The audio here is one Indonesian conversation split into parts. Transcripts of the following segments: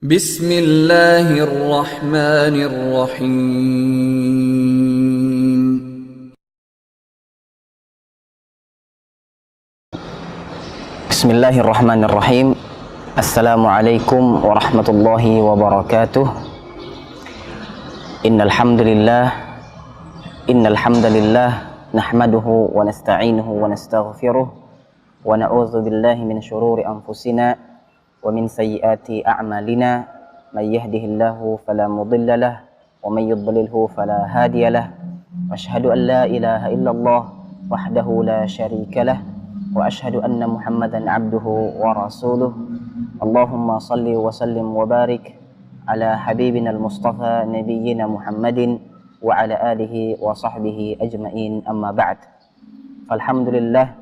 Bismillahirrahmanirrahim. Bismillahirrahmanirrahim. Assalamualaikum warahmatullahi wabarakatuh. Innalhamdulillah nahmaduhu wa nasta'inuhu wa nastaghfiruh wa na'udzu billahi min syururi anfusina wa min sayyiati a'malina. May yahdihillahu fala mudilla lah wa may yudlilhu fala hadiyalah. Wa asyhadu an la ilaha illallah wahdahu la syarika lah wa asyhadu anna Muhammadan abduhu wa rasuluh. Allahumma salli wa sallim wa barik ala habibina al-mustafa nabiyyina Muhammadin wa ala alihi wa sahbihi ajmain, amma ba'd. Alhamdulillah,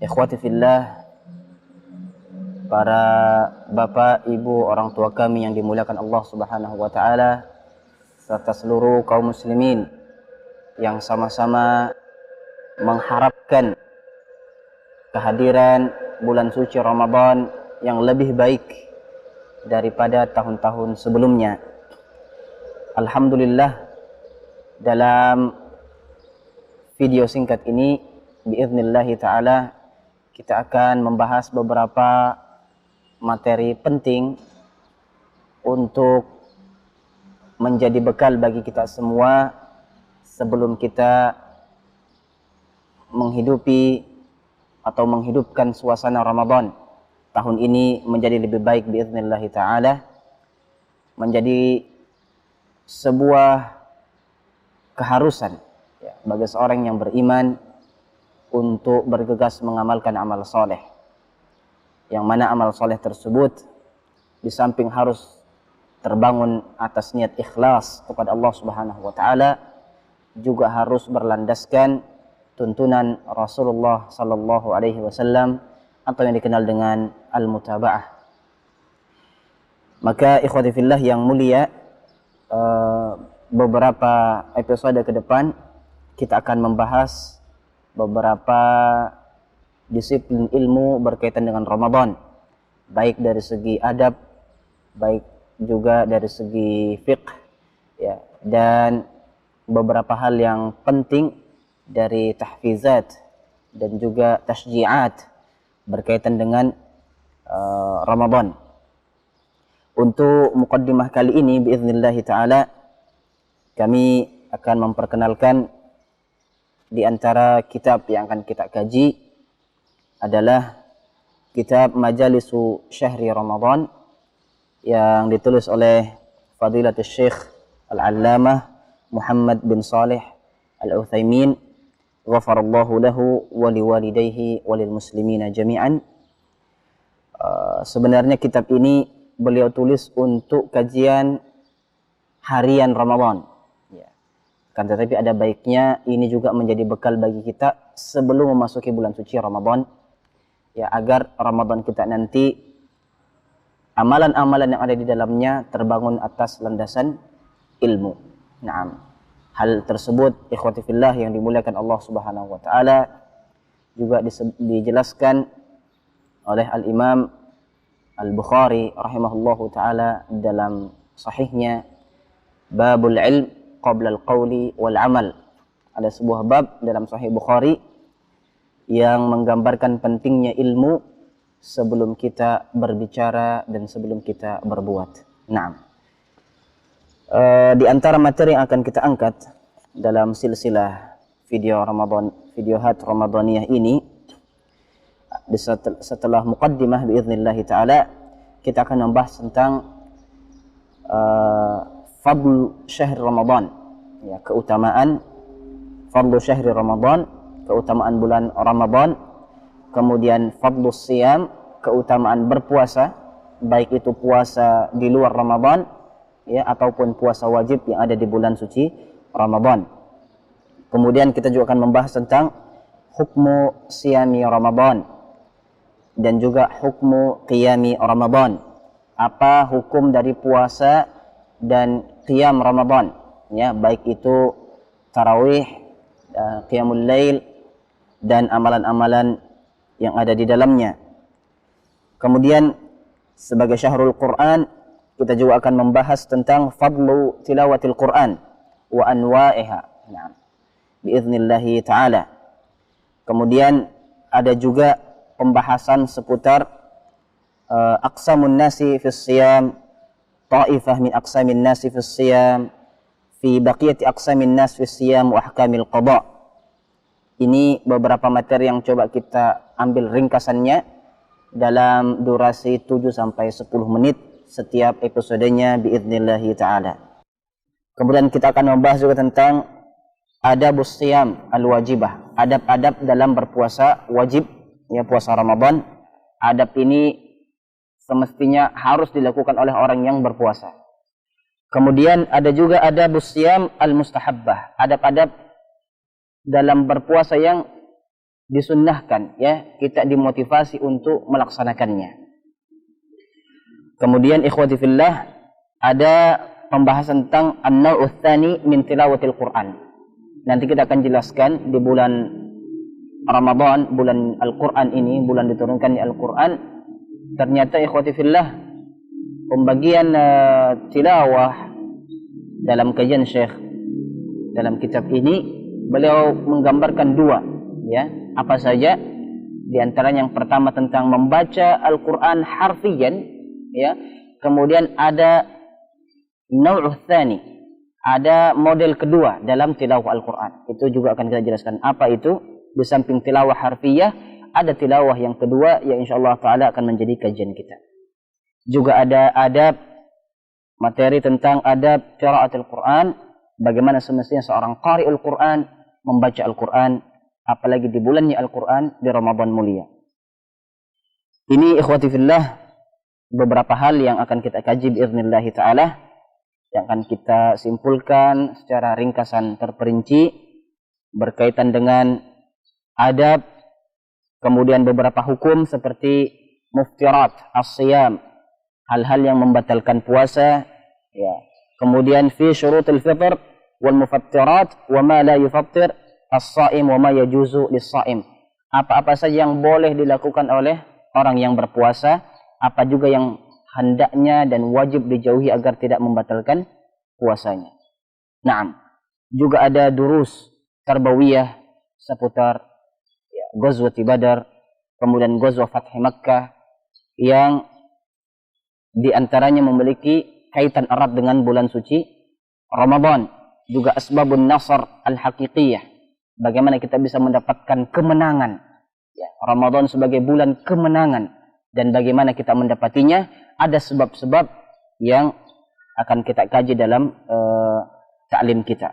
ikhwati fillah, para bapak, ibu, orang tua kami yang dimuliakan Allah Subhanahu wa taala, serta seluruh kaum muslimin yang sama-sama mengharapkan kehadiran bulan suci Ramadan yang lebih baik daripada tahun-tahun sebelumnya. Alhamdulillah, dalam video singkat ini biiznillah ta'ala kita akan membahas beberapa materi penting untuk menjadi bekal bagi kita semua sebelum kita menghidupi atau menghidupkan suasana Ramadan tahun ini menjadi lebih baik biiznillah ta'ala, menjadi sebuah keharusan bagi seorang yang beriman untuk bergegas mengamalkan amal soleh, yang mana amal soleh tersebut di samping harus terbangun atas niat ikhlas kepada Allah Subhanahu wa taala, juga harus berlandaskan tuntunan Rasulullah sallallahu alaihi wasallam atau yang dikenal dengan al-mutaba'ah. Maka ikhwati fillah yang mulia, beberapa episode ke depan kita akan membahas beberapa disiplin ilmu berkaitan dengan Ramadan, baik dari segi adab, baik juga dari segi fiqh, dan beberapa hal yang penting dari tahfizat dan juga tasji'at berkaitan dengan Ramadan. Untuk muqaddimah kali ini biiznillah ta'ala kami akan memperkenalkan di antara kitab yang akan kita kaji adalah kitab Majalisu Syahri Ramadan yang ditulis oleh Fadilatul Syekh Al-Allamah Muhammad bin Salih Al-Utsaimin, ghafarallahu lahu wa liwalidayhi wa lil muslimina jami'an. Sebenarnya kitab ini beliau tulis untuk kajian harian Ramadan, kan tetapi ada baiknya ini juga menjadi bekal bagi kita sebelum memasuki bulan suci Ramadan, agar Ramadan kita nanti amalan-amalan yang ada di dalamnya terbangun atas landasan ilmu. Naam. Hal tersebut ikhwati fillah yang dimuliakan Allah Subhanahu wa taala juga dijelaskan oleh Al-Imam Al-Bukhari rahimahullahu taala dalam sahihnya, babul ilm qabla al-qawli wal amal. Ada sebuah bab dalam Sahih Bukhari yang menggambarkan pentingnya ilmu sebelum kita berbicara dan sebelum kita berbuat. Naam. Di antara materi yang akan kita angkat dalam silsilah video hat Ramadaniyah ini, setelah muqaddimah biiznillah ta'ala, kita akan membahas tentang fadl syahr Ramadan, keutamaan fadl syahr Ramadan, keutamaan bulan Ramadan. Kemudian fadlus siyam, keutamaan berpuasa, baik itu puasa di luar Ramadan ataupun puasa wajib yang ada di bulan suci Ramadan. Kemudian kita juga akan membahas tentang hukmu siyami Ramadan dan juga hukmu qiyami Ramadan. Apa hukum dari puasa dan qiyam Ramadan, baik itu tarawih, qiyamul lail dan amalan-amalan yang ada di dalamnya. Kemudian sebagai syahrul Quran, kita juga akan membahas tentang fadlu tilawatil Quran wa anwa'iha. Nah, biiznillahi ta'ala. Kemudian ada juga pembahasan seputar aqsamun nasi fis siyam, ta'ifah min aqsamin nasi fis siyam, fi baqiyati aqsamin nas fis siyam wa ahkamil qada. Ini beberapa materi yang coba kita ambil ringkasannya dalam durasi 7 sampai 10 menit setiap episodenya biiznillahi ta'ala. Kemudian kita akan membahas juga tentang adabus siyam al-wajibah, adab-adab dalam berpuasa wajib, ya, puasa Ramadan. Adab ini semestinya harus dilakukan oleh orang yang berpuasa. Kemudian ada juga adabus siyam al-mustahabbah, adab-adab dalam berpuasa yang disunnahkan, ya, kita dimotivasi untuk melaksanakannya. Kemudian ikhwati fillah, ada pembahasan tentang an-naw'u tsani min tilawatil Quran. Nanti kita akan jelaskan di bulan Ramadan, bulan Al-Quran ini, bulan diturunkannya Al-Quran, ternyata ikhwati fillah, pembagian tilawah dalam kajian Syekh dalam kitab ini, beliau menggambarkan dua, ya, apa saja. Di antaranya yang pertama tentang membaca Al-Quran harfiyan, ya. Kemudian ada naw'u tsani, ada model kedua dalam tilawah Al-Quran. Itu juga akan kita jelaskan apa itu. Di samping tilawah harfiyah, ada tilawah yang kedua yang insyaallah ta'ala akan menjadi kajian kita. Juga ada adab, materi tentang adab qiraatul Quran, bagaimana semestinya seorang qari'ul Quran membaca Al-Quran, apalagi di bulannya Al-Quran, di Ramadan mulia. Ini ikhwati fillah beberapa hal yang akan kita kaji biiznillahi ta'ala, yang akan kita simpulkan secara ringkasan terperinci berkaitan dengan adab, kemudian beberapa hukum seperti muftirat as-siyam, hal-hal yang membatalkan puasa, ya. Kemudian fi syurutil fitr wal mufattirat wa ma la yufattir as-shaim wa ma yajuzu lis-shaim, apa-apa saja yang boleh dilakukan oleh orang yang berpuasa, apa juga yang hendaknya dan wajib dijauhi agar tidak membatalkan puasanya. Naam. Juga ada durus tarbawiyah seputar, ya, Ghazwat Badar, kemudian Ghazwat Fath Makkah, yang diantaranya memiliki kaitan erat dengan bulan suci Ramadan. Juga asbabun nasr al-haqiqiyah, bagaimana kita bisa mendapatkan kemenangan, ya, Ramadan sebagai bulan kemenangan, dan bagaimana kita mendapatinya. Ada sebab-sebab yang akan kita kaji dalam ta'lim kita.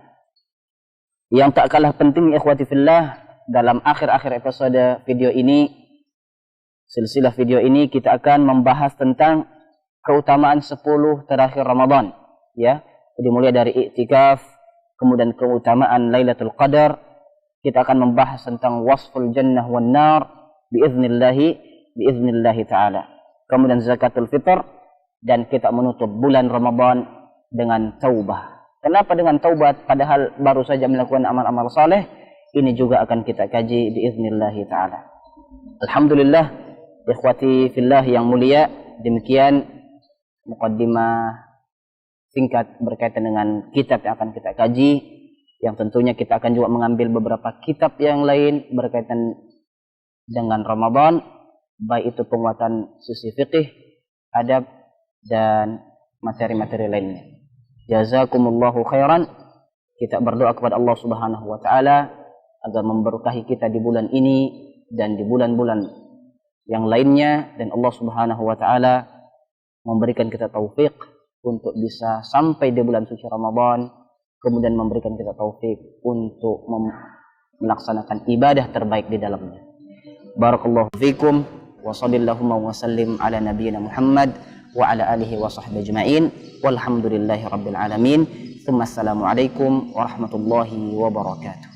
Yang tak kalah penting ikhwati fillah, dalam akhir-akhir episode video ini, silsilah video ini, kita akan membahas tentang keutamaan 10 terakhir Ramadan, ya. Dimulai dari i'tikaf, kemudian keutamaan Lailatul Qadar. Kita akan membahas tentang wasful jannah wan nar biiznillahi ta'ala. Kemudian zakatul fitr, dan kita menutup bulan Ramadan dengan taubah. Kenapa dengan taubat padahal baru saja melakukan amal-amal saleh? Ini juga akan kita kaji biiznillahi ta'ala. Alhamdulillah, ikhwati fillah yang mulia, demikian muqaddimah singkat berkaitan dengan kitab yang akan kita kaji, yang tentunya kita akan juga mengambil beberapa kitab yang lain berkaitan dengan Ramadan, baik itu penguatan sisi fikih, adab, dan materi-materi lainnya. Jazakumullahu khairan. Kita berdoa kepada Allah Subhanahu wa taala agar memberkahi kita di bulan ini dan di bulan-bulan yang lainnya, dan Allah Subhanahu wa taala memberikan kita taufik untuk bisa sampai di bulan suci Ramadan, kemudian memberikan kita taufik untuk melaksanakan ibadah terbaik di dalamnya. Barakallahu fikum wa sallallahu wa sallim ala nabiyyina Muhammad wa ala alihi wa sahbihi ajma'in walhamdulillahi rabbil alamin. Tsumma assalamu alaikum warahmatullahi wabarakatuh.